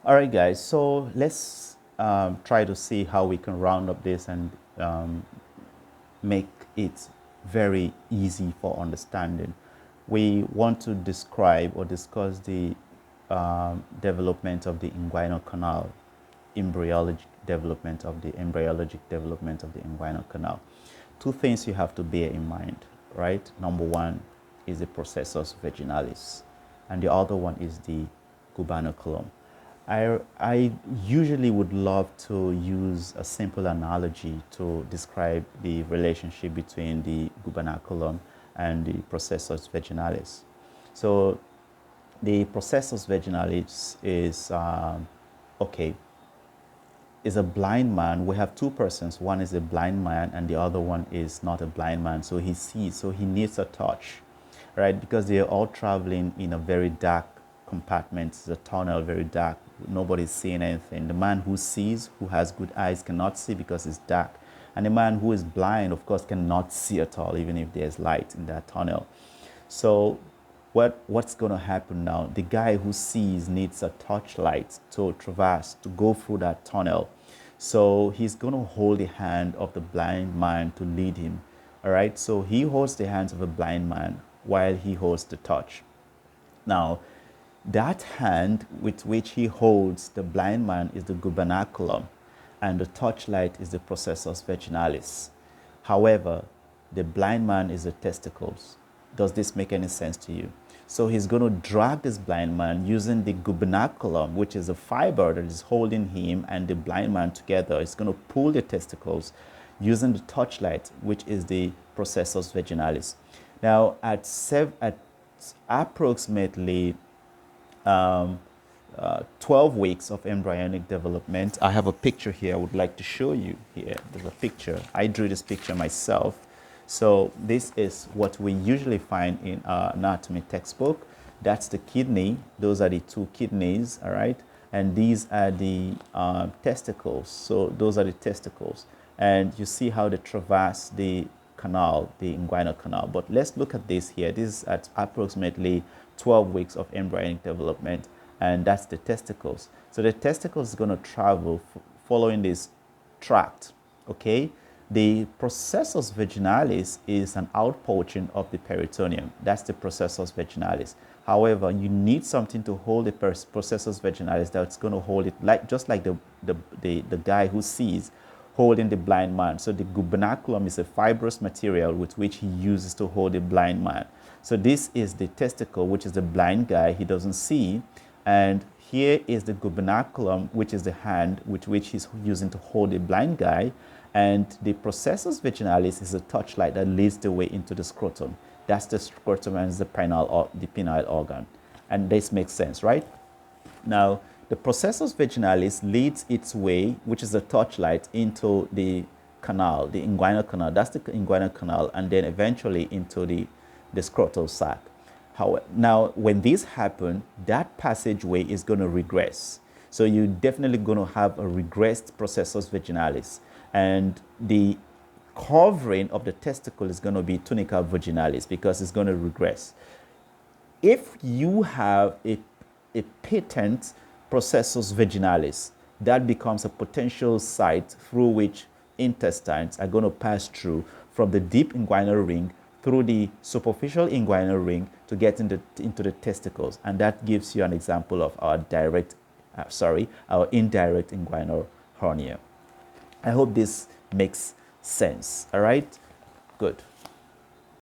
All right, guys. So let's try to see how we can round up this and make it very easy for understanding. We want to describe or discuss the development of the inguinal canal, embryologic development of the inguinal canal. Two things you have to bear in mind, right? Number one is the processus vaginalis, and the other one is the gubernaculum. I usually would love to use a simple analogy to describe the relationship between the gubernaculum and the processus vaginalis. So the processus vaginalis is okay, is a blind man. We have two persons. One is a blind man and the other one is not a blind man. So he sees, so he needs a touch, right? Because they are all traveling in a very dark compartment. It's a tunnel, very dark. Nobody's seeing anything. The man who sees, who has good eyes, cannot see because it's dark. And the man who is blind, of course, cannot see at all, even if there's light in that tunnel. So what's going to happen now? The guy who sees needs a torchlight to traverse, to go through that tunnel. So he's going to hold the hand of the blind man to lead him. All right. So he holds the hands of a blind man while he holds the torch. Now, that hand with which he holds the blind man is the gubernaculum, and the torchlight is the processus vaginalis. However, the blind man is the testicles. Does this make any sense to you? So he's going to drag this blind man using the gubernaculum, which is a fiber that is holding him and the blind man together. It's going to pull the testicles using the torchlight, which is the processus vaginalis. Now, at approximately 12 weeks of embryonic development, I have a picture here I would like to show you here. There's a picture. I drew this picture myself. So this is what we usually find in our anatomy textbook. That's the kidney. Those are the two kidneys, all right? And these are the testicles. So those are the testicles. And you see how they traverse the canal, the inguinal canal. But let's look at this here. This is at approximately 12 weeks of embryonic development, and that's the testicles. So the testicles is going to travel following this tract, okay? The processus vaginalis is an outpouching of the peritoneum. That's the processus vaginalis. However, you need something to hold the processus vaginalis that's going to hold it, like just like the guy who sees holding the blind man. So the gubernaculum is a fibrous material with which he uses to hold the blind man. So this is the testicle, which is the blind guy. He doesn't see. And here is the gubernaculum, which is the hand with which he's using to hold the blind guy. And the processus vaginalis is a touchlight that leads the way into the scrotum. That's the scrotum and the penile organ. And this makes sense, right? Now, the processus vaginalis leads its way, which is a torchlight, into the canal, the inguinal canal. That's the inguinal canal, and then eventually into the scrotal sac. Now, when this happens, that passageway is going to regress. So you're definitely going to have a regressed processus vaginalis. And the covering of the testicle is going to be tunica vaginalis because it's going to regress. If you have a patent processus vaginalis, that becomes a potential site through which intestines are going to pass through from the deep inguinal ring through the superficial inguinal ring to get into the testicles. And that gives you an example of our our indirect inguinal hernia. I hope this makes sense. All right? Good.